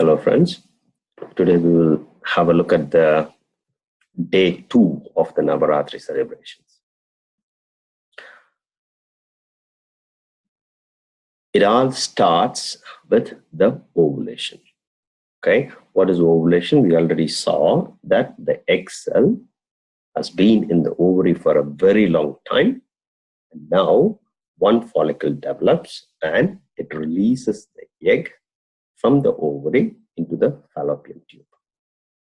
Hello friends, today we will have a look at the day 2 of the Navaratri celebrations. It all starts with the ovulation. Okay, what is ovulation? We already saw that the egg cell has been in the ovary for a very long time, and now one follicle develops and it releases the egg from the ovary into the fallopian tube.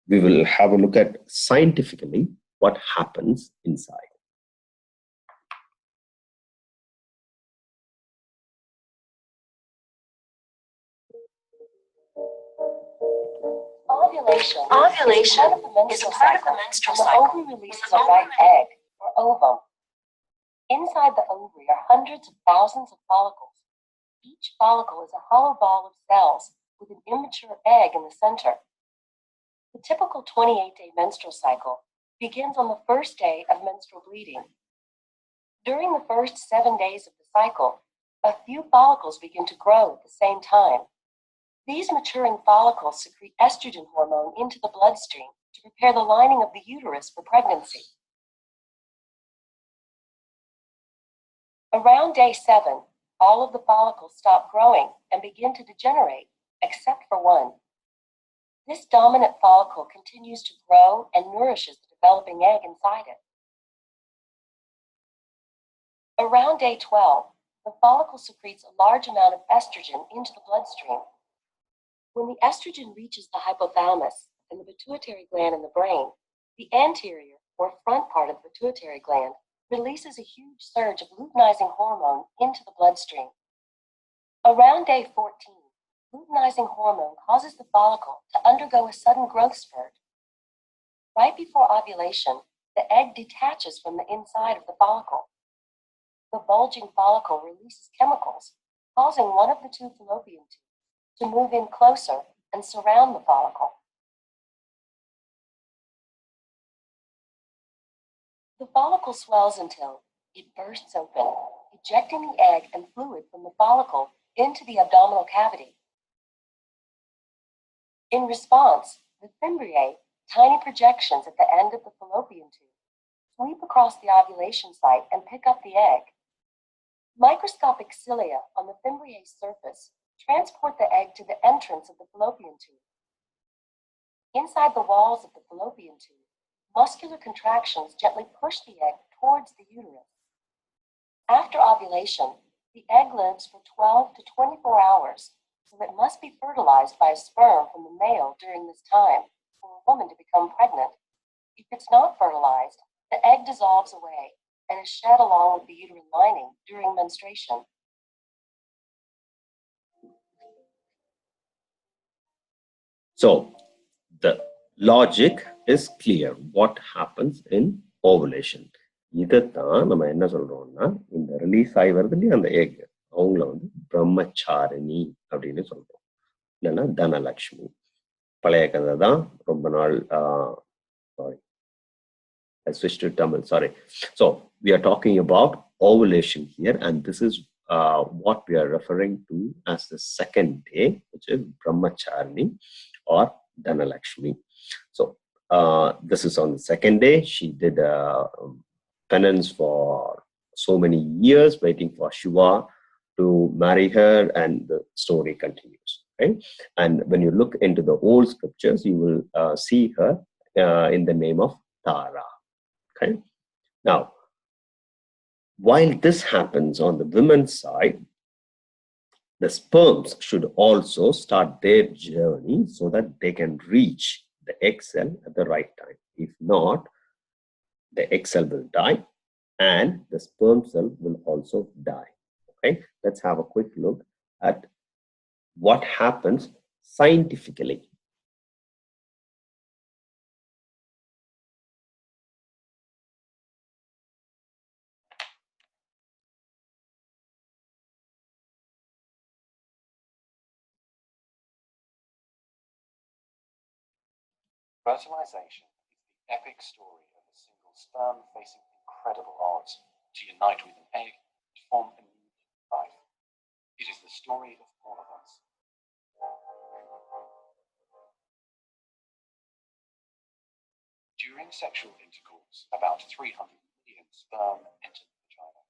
We will have a look at scientifically what happens inside. Ovulation is a part of the menstrual cycle. The ovary releases a ripe egg, or ovum. Inside the ovary are hundreds of thousands of follicles. Each follicle is a hollow ball of cells with an immature egg in the center. The typical 28-day menstrual cycle begins on the first day of menstrual bleeding. During the first 7 days of the cycle, a few follicles begin to grow at the same time. These maturing follicles secrete estrogen hormone into the bloodstream to prepare the lining of the uterus for pregnancy. Around day 7, all of the follicles stop growing and begin to degenerate, except for one. This dominant follicle continues to grow and nourishes the developing egg inside it. Around day 12, the follicle secretes a large amount of estrogen into the bloodstream. When the estrogen reaches the hypothalamus and the pituitary gland in the brain, the anterior or front part of the pituitary gland releases a huge surge of luteinizing hormone into the bloodstream. Around day 14, luteinizing hormone causes the follicle to undergo a sudden growth spurt. Right before ovulation, the egg detaches from the inside of the follicle. The bulging follicle releases chemicals, causing one of the two fallopian tubes to move in closer and surround the follicle. The follicle swells until it bursts open, ejecting the egg and fluid from the follicle into the abdominal cavity. In response, the fimbriae, tiny projections at the end of the fallopian tube, sweep across the ovulation site and pick up the egg. Microscopic cilia on the fimbriae's surface transport the egg to the entrance of the fallopian tube. Inside the walls of the fallopian tube, muscular contractions gently push the egg towards the uterus. After ovulation, the egg lives for 12 to 24 hours, so it must be fertilized by a sperm from the male during this time for a woman to become pregnant. If it's not fertilized, the egg dissolves away and is shed along with the uterine lining during menstruation. So the logic is clear. What happens in ovulation? இதைத்தான் நம்ம என்ன சொல்றோம்னா, இந்த release ஆகி வருது இல்லையா அந்த egg, அவங்கள வந்து பிரம்மச்சாரிணி அப்படின்னு சொல்றோம், இல்லைன்னா தனலட்சுமி. பழைய கதை தான், ரொம்ப நாள் sorry, I switched to Tamil, sorry. So we are talking about ovulation here, and this is what we are referring to as the second day, which is brahmacharni or Dhanalakshmi. So this is on the second day. She did penance for so many years, waiting for Shiva to marry her, and the story continues. Right? And when you look into the old scriptures, you will see her in the name of Tara. Okay. Now, while this happens on the women's side, the sperms should also start their journey so that they can reach the egg cell at the right time. If not, the egg cell will die and the sperm cell will also die. Okay, let's have a quick look at what happens scientifically. Fertilization is the epic story of a single sperm facing incredible odds to unite with an egg to form a new life. It is the story of all of us. During sexual intercourse, about 300 million sperm enter the vagina.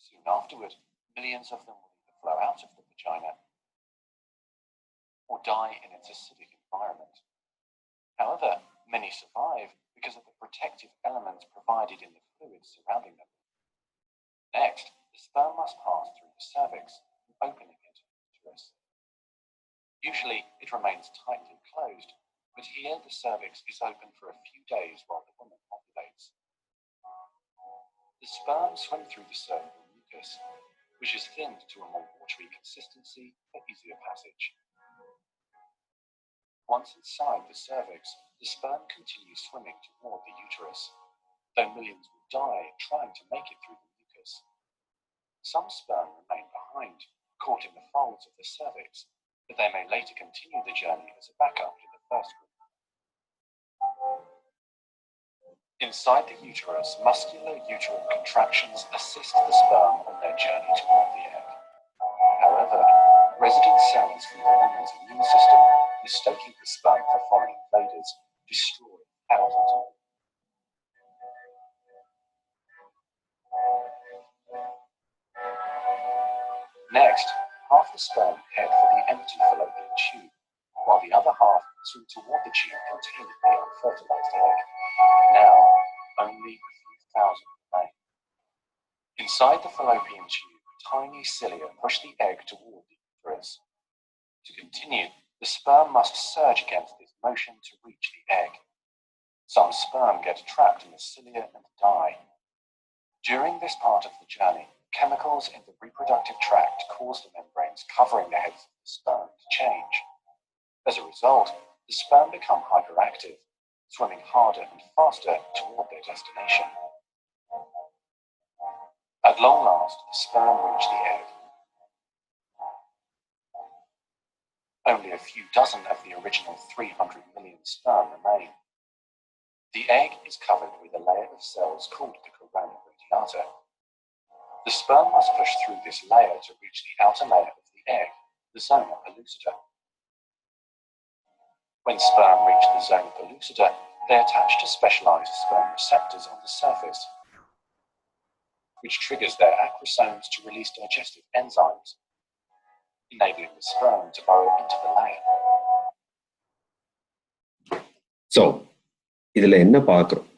Soon afterward, millions of them will either flow out of the vagina or die in its acidic environment. However, many survive because of the protective elements provided in the fluids surrounding them. Next, the sperm must pass through the cervix, opening into the uterus. Usually, it remains tightly closed, but here the cervix is open for a few days while the woman ovulates. The sperm swim through the cervical mucus, which is thinned to a more watery consistency for easier passage. Once inside the cervix, the sperm continues swimming toward the uterus, though millions will die trying to make it through the mucus. Some sperm remain behind, caught in the folds of the cervix, but they may later continue the journey as a backup to the first group. Inside the uterus, muscular uterine contractions assist the sperm on their journey toward the egg. However, resident cells from the woman's immune system, mistaking the sperm for foreign invaders, destroy thousands of them. Next, half the sperm head for the empty fallopian tube, while the other half swim toward the tube containing the unfertilized egg. Now, only a few thousand remain. Inside the fallopian tube, tiny cilia push the egg toward the uterus. To continue, the sperm must surge against this motion to reach the egg. Some sperm get trapped in the cilia and die. During this part of the journey, chemicals in the reproductive tract cause the membranes covering the heads of the sperm to change. As a result, the sperm become hyperactive, swimming harder and faster toward their destination. At long last, the sperm reach the egg. Only a few dozen of the original 300 million sperm remain. The egg is covered with a layer of cells called the corona radiata. The sperm must push through this layer to reach the outer layer of the egg, the zona pellucida. When sperm reach the zona pellucida, they attach to specialized sperm receptors on the surface, which triggers their acrosomes to release digestive enzymes, enabling the sperm to burrow into the layer. So, இதுல என்ன பார்க்கிறோம்?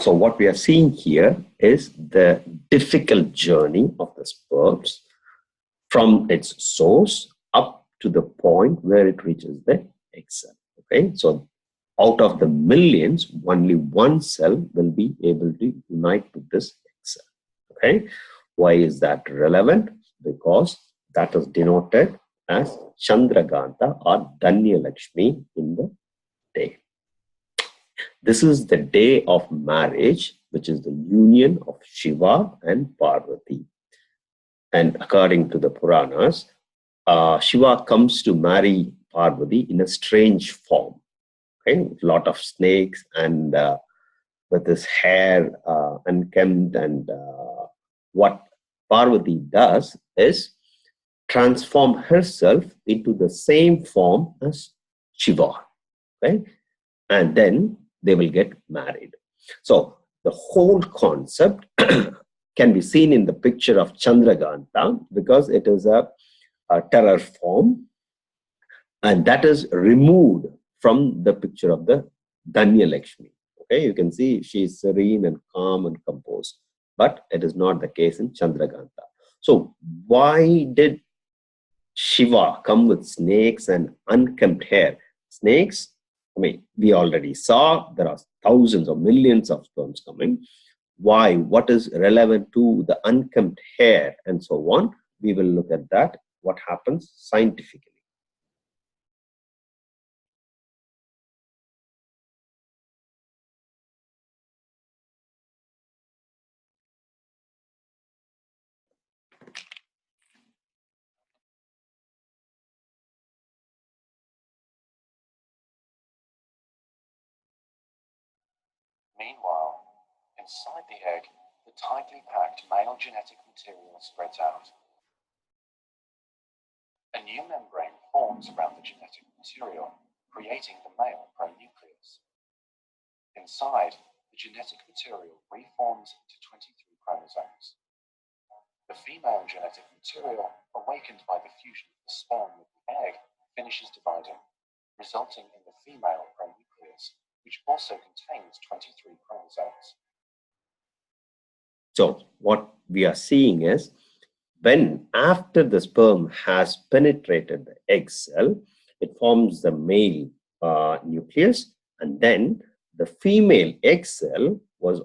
So what we are seeing here is the difficult journey of the sperms from its source up to the point where it reaches the egg cell. Okay, so out of the millions, only one cell will be able to unite with this egg cell. Okay, why is that relevant? Because that is denoted as Chandraganta or Danya Lakshmi in the day. This is the day of marriage, which is the union of Shiva and Parvati. And according to the Puranas, Shiva comes to marry Parvati in a strange form, okay, with a lot of snakes and with his hair unkempt. And what Parvati does is transform herself into the same form as Shiva, okay? And then they will get married. So the whole concept can be seen in the picture of Chandraganta because it is a terror form, and that is removed from the picture of the Danya Lakshmi. Okay, you can see she is serene and calm and composed, but it is not the case in Chandraganta. So why did Shiva come with snakes and unkempt hair? Snakes, I mean, we already saw there are thousands or millions of sperms coming. Why? What is relevant to the unkempt hair and so on? We will look at that, what happens scientifically. Meanwhile, inside the egg, the tightly packed male genetic material spreads out. A new membrane forms around the genetic material, creating the male pronucleus. Inside, the genetic material reforms into 23 chromosomes. The female genetic material, awakened by the fusion of the sperm with the egg, finishes dividing, resulting in the female pronucleus, which also contains 23 chromosomes. So what we are seeing is, when after the sperm has penetrated the egg cell, it forms the male nucleus, and then the female egg cell was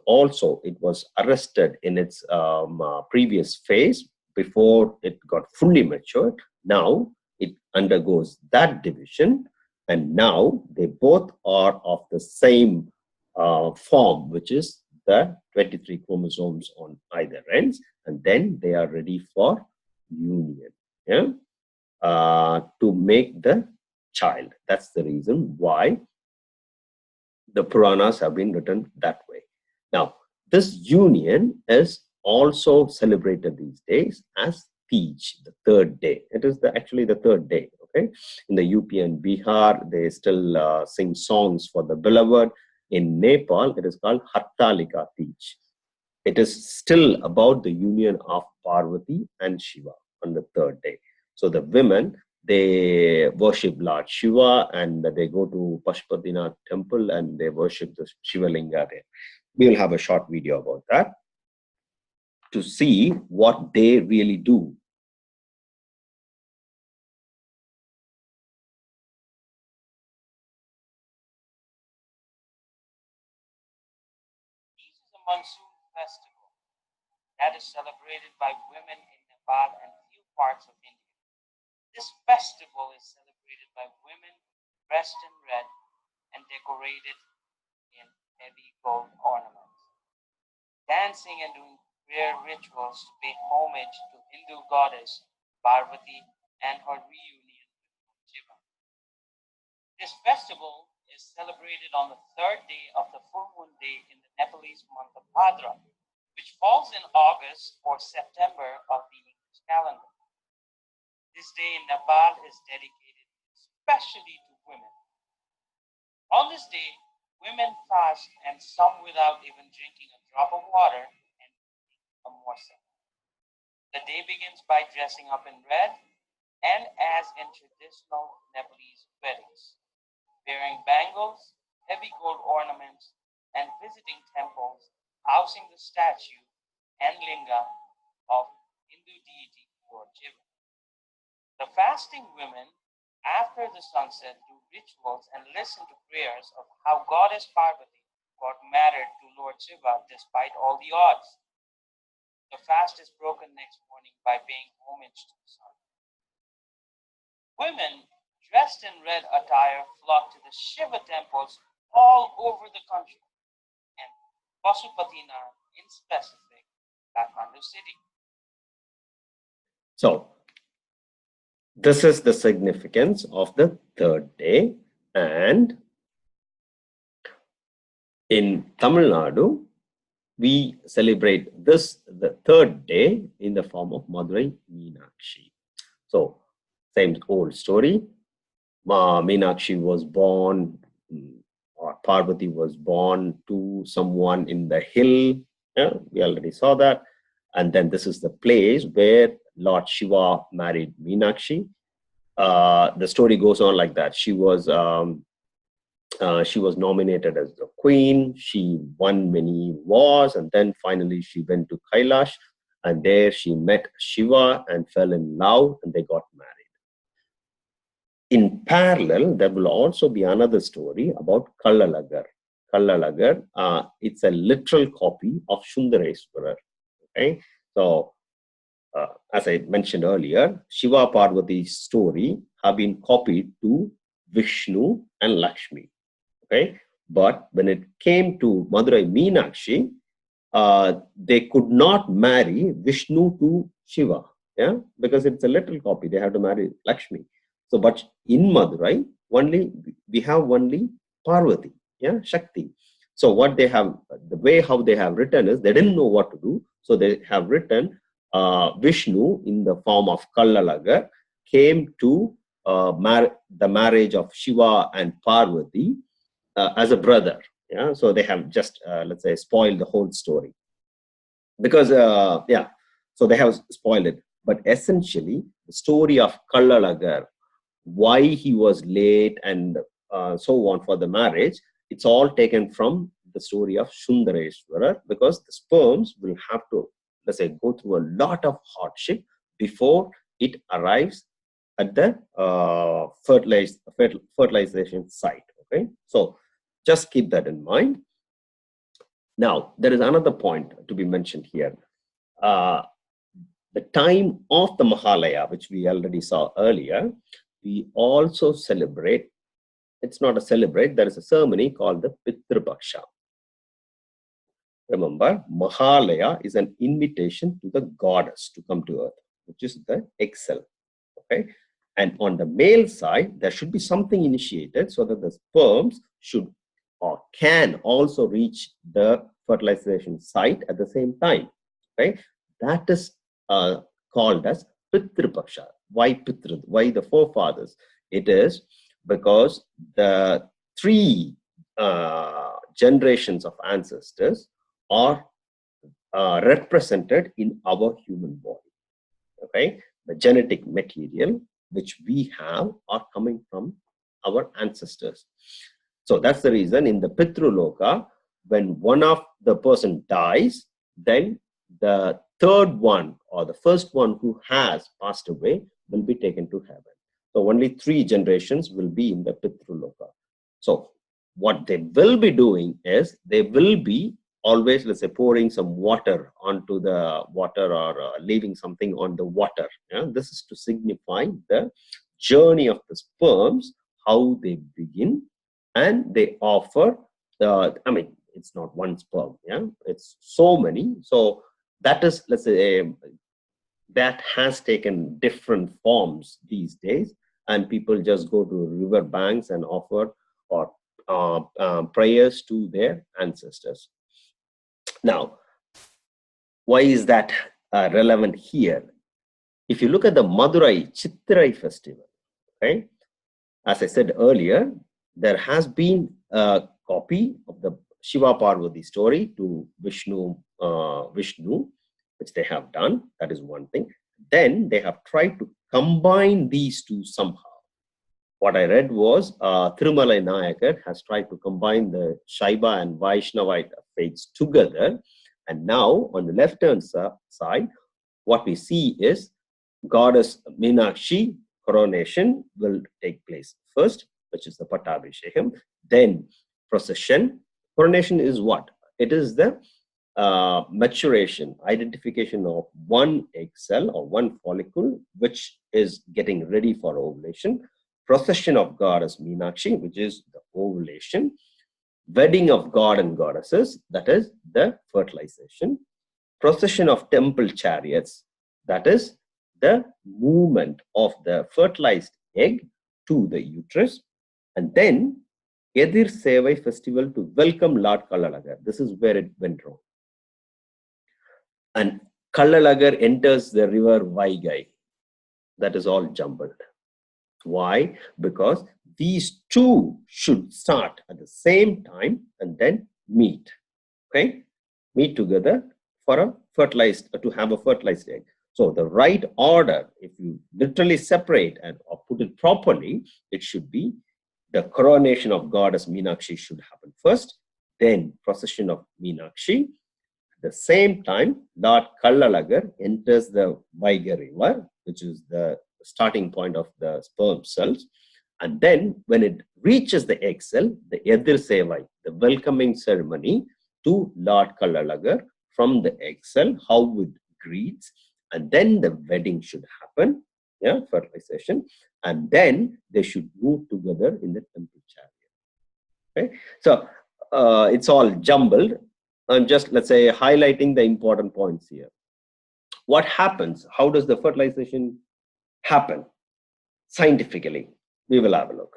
arrested in its previous phase before it got fully matured. Now it undergoes that division, and now they both are of the same form, which is the 23 chromosomes on either ends, and then they are ready for union, to make the child. That's the reason why the Puranas have been written that way. Now, this union is also celebrated these days as Tej, the third day. It is actually the third day. Okay, in the UP and Bihar, they still sing songs for the beloved. In Nepal, it is called Hattalika Tej. It is still about the union of Parvati and Shiva on the third day. So the women, they worship Lord Shiva, and they go to Pashupatinath temple and they worship the Shiva Linga there. We will have a short video about that to see what they really do. This is a monsoon festival that is celebrated by women in Nepal and few parts of India. This festival is celebrated by women dressed in red and decorated in heavy gold ornaments, dancing and doing prayer rituals to pay homage to Hindu goddess Parvati and her reunion with Shiva. This festival is celebrated on the third day of the full moon day in the Nepalese month of Bhadra, which falls in August or September of the English calendar. This day in Nepal is dedicated especially to women. On this day, women fast, and some without even drinking a drop of water and eating a morsel. The day begins by dressing up in red, and as in traditional Nepalese weddings, wearing bangles, heavy gold ornaments, and visiting temples housing the statue and linga of Hindu deity Lord Shiva. The fasting women, after the sunset, do rituals and listen to prayers of how goddess Parvati got married to Lord Shiva despite all the odds. The fast is broken next morning by paying homage to the sun. Women dressed in red attire flock to the Shiva temples all over the country, and Pashupatinath in specific, Kathmandu city. So, this is the significance of the third day, and in Tamil Nadu, we celebrate the third day in the form of Madurai Meenakshi. So, same old story. Meenakshi was born, or Parvati was born to someone in the hill. Yeah, we already saw that. And then this is the place where Lord Shiva married Meenakshi. The story goes on like that. She was nominated as the queen. She won many wars, and then finally she went to Kailash, and there she met Shiva and fell in love, and they got married. In parallel, there will also be another story about Kallalagar. Kallalagar, it's a literal copy of Sundareswarar. Okay, so as I mentioned earlier, Shiva Parvati's story have been copied to Vishnu and Lakshmi. Okay, but when it came to Madurai Meenakshi, they could not marry Vishnu to Shiva, yeah, because it's a literal copy. They have to marry Lakshmi. So, but in Madurai, we have only Parvati, yeah, Shakti. So, what they have, the way how they have written is they didn't know what to do, so they have written Vishnu in the form of Kallalagar came to the marriage of Shiva and Parvati as a brother. Yeah, so they have just let's say spoiled the whole story because yeah, so they have spoiled it. But essentially, the story of Kallalagar, why he was late and so on for the marriage, it's all taken from the story of Sundareshwara, because the sperms will have to, let's say, go through a lot of hardship before it arrives at the fertilization site. Okay, so just keep that in mind. Now, there is another point to be mentioned here. The time of the Mahalaya, which we already saw earlier, we also celebrate. It's not a celebrate, there is a ceremony called the Pitru Paksha. Remember, Mahalaya is an invitation to the goddess to come to earth, which is the egg cell. Okay, and on the male side, there should be something initiated so that the sperms should or can also reach the fertilization site at the same time. Okay, that is called as Pitru Paksha. Why Pitru? Why the forefathers? It is because the three generations of ancestors are represented in our human body. Okay, the genetic material which we have are coming from our ancestors. So that's the reason in the Pitru Loka, when one of the person dies, then the third one or the first one who has passed away will be taken to heaven. So only 3 generations will be in the Pitru Loka. So what they will be doing is they will be always, let's say, pouring some water onto the water or leaving something on the water. Yeah? This is to signify the journey of the sperms, how they begin, and they offer I mean, it's not one sperm, yeah, it's so many. So that is, let's say, that has taken different forms these days, and people just go to river banks and offer or prayers to their ancestors. Now, why is that relevant here? If you look at the Madurai Chitrai festival, okay, as I said earlier, there has been a copy of the Shiva Parvati story to Vishnu, which they have done. That is one thing. Then they have tried to combine these two somehow. What I read was Thirumalai Nayakar has tried to combine the Shaiva and Vaishnavite faiths together. And now on the left-hand side, what we see is Goddess Meenakshi coronation will take place first, which is the Pattabhishekam. Then procession. Coronation is what? It is the maturation, identification of one egg cell or one follicle, which is getting ready for ovulation. Procession of Goddess Meenakshi, which is the ovulation. Wedding of God and goddesses, that is the fertilization. Procession of temple chariots, that is the movement of the fertilized egg to the uterus. And then Edir Sevai festival to welcome Lord Kallalagar. This is where it went wrong. And Kallalagar enters the river Vaigai. That is all jumbled. Why? Because these two should start at the same time and then meet. Okay? Meet together for a fertilized, to have a fertilized egg. So the right order, if you literally separate and or put it properly, it should be the coronation of Goddess Meenakshi should happen first, then procession of Meenakshi. At the same time, Lord Kallalagar enters the Vaiga river, which is the starting point of the sperm cells. And then when it reaches the egg cell, the Edir Sevai, the welcoming ceremony to Lord Kallalagar from the egg cell, how it greets, and then the wedding should happen, yeah, fertilization, and then they should move together in the temple chariot. Okay, so it's all jumbled. I'm just, let's say, highlighting the important points here. What happens? How does the fertilization happen scientifically? We will have a look.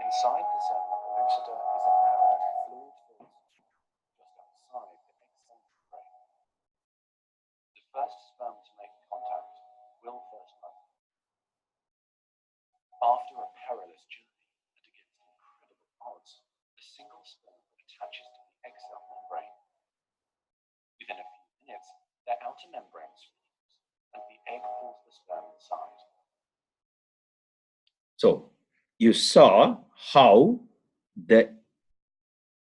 Inside the zone of Pellucidar is a narrow, fluid-filled just attaches to the egg cell membrane. Within a few minutes, their outer membranes fuse, and the egg pulls the sperm inside. So you saw how the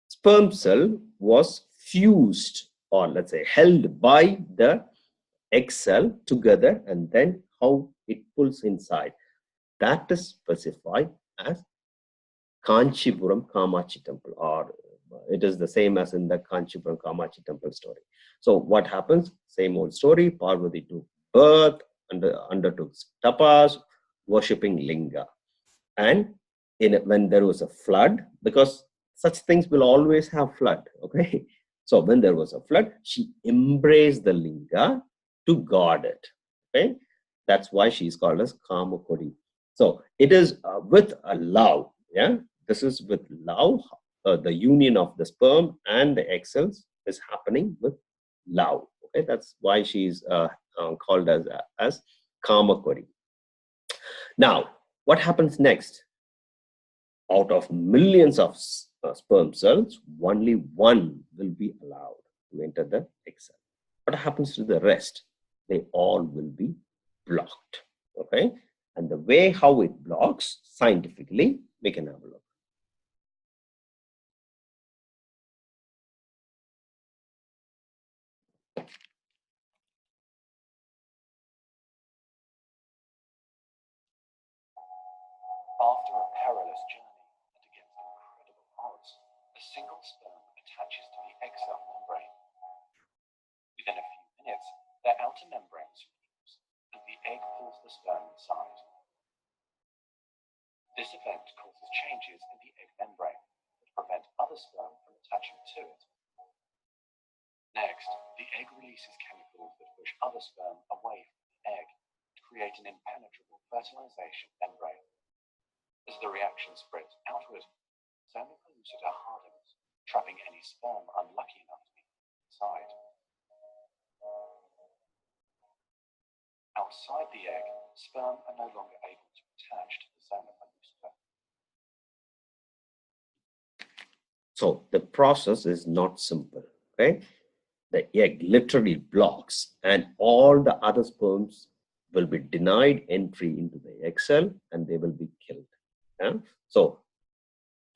sperm cell was fused, or let's say held by the egg cell together, and then how it pulls inside. That is specified as Kanchipuram Kamachi temple, or it is the same as in the Kanchipuram Kamachi temple story. So what happens? Same old story. Parvati took birth, undertook tapas, worshipping Linga. And when there was a flood, because such things will always have flood, okay? So when there was a flood, she embraced the Linga to guard it, okay? That's why she's called as Kamakodi. So it is with a love, yeah? This is with love. The union of the sperm and the egg cells is happening with love, okay? That's why she's called as Kamakodi. Now, what happens next? Out of millions of sperm cells, only one will be allowed to enter the egg cell. What happens to the rest? They all will be blocked. Okay? And the way how it blocks, scientifically, we can have a look. After a perilous journey and against incredible odds, a single sperm attaches to the egg cell membrane. Within a few minutes, their outer membranes fuse, and the egg pulls the sperm inside. This event causes changes in the egg membrane that prevent other sperm from attaching to it. Next, the egg releases chemicals that push other sperm away from the egg to create an impenetrable fertilization membrane. As the reaction spreads outward, sperm pellucida hardens, trapping any sperm unlucky enough to be inside. Outside the egg, sperm are no longer able to attach to the sperm pellucida. So the process is not simple, okay? The egg literally blocks, and all the other sperms will be denied entry into the egg cell, and they will be killed. Yeah? So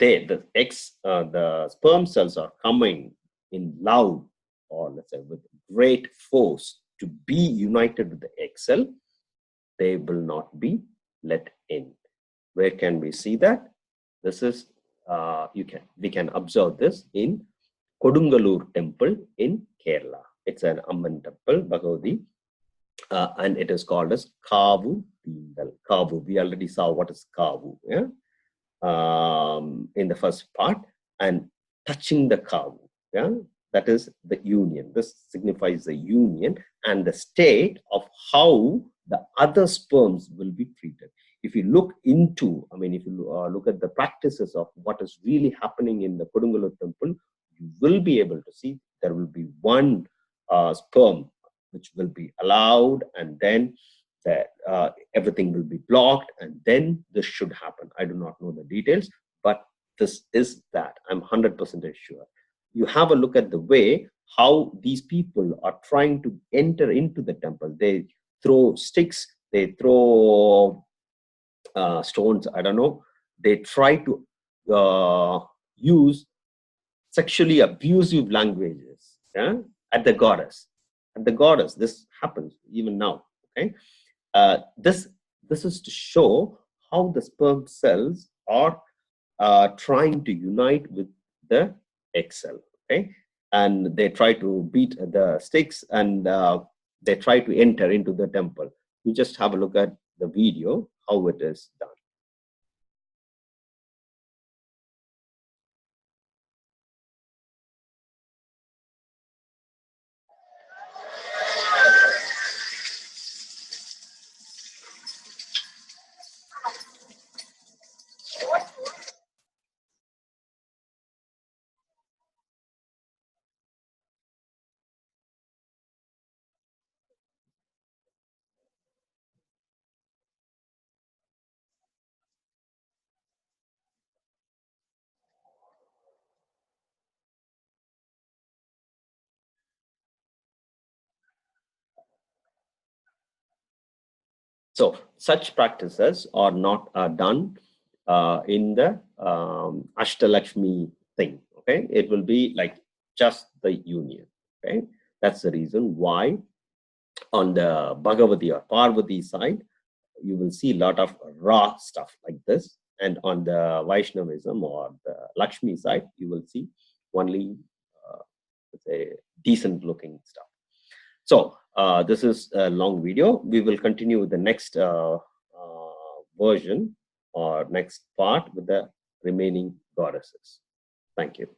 the sperm cells are coming in loud, or let's say with great force, to be united with the egg cell. They will not be let in. Where can we see that? This is we can observe this in Kodungalur temple in Kerala. It's an Amman temple, Bhagavati, and it is called as Kabu Kabu. We already saw what is Kabu, yeah? In the first part, and touching the Kabu, yeah? That is the union. This signifies the union and the state of how the other sperms will be treated. If you look into, if you look at the practices of what is really happening in the Kodungalur temple, you will be able to see there will be one sperm which will be allowed, and then everything will be blocked, and then this should happen. I do not know the details, but this is that. I'm 100% sure. You have a look at the way how these people are trying to enter into the temple. They throw sticks, they throw stones, I don't know. They try to use sexually abusive languages, yeah, at the goddess. At the goddess, this happens even now. Okay, this is to show how the sperm cells are trying to unite with the egg cell. Okay, and they try to beat the sticks, and they try to enter into the temple. You just have a look at the video how it is done. So such practices are not done in the Ashtalakshmi thing. Okay, it will be like just the union. Okay, that's the reason why on the Bhagavati or Parvati side, you will see a lot of raw stuff like this. And on the Vaishnavism or the Lakshmi side, you will see only, let's say, decent looking stuff. So this is a long video. We will continue with the next version or next part with the remaining goddesses. Thank you.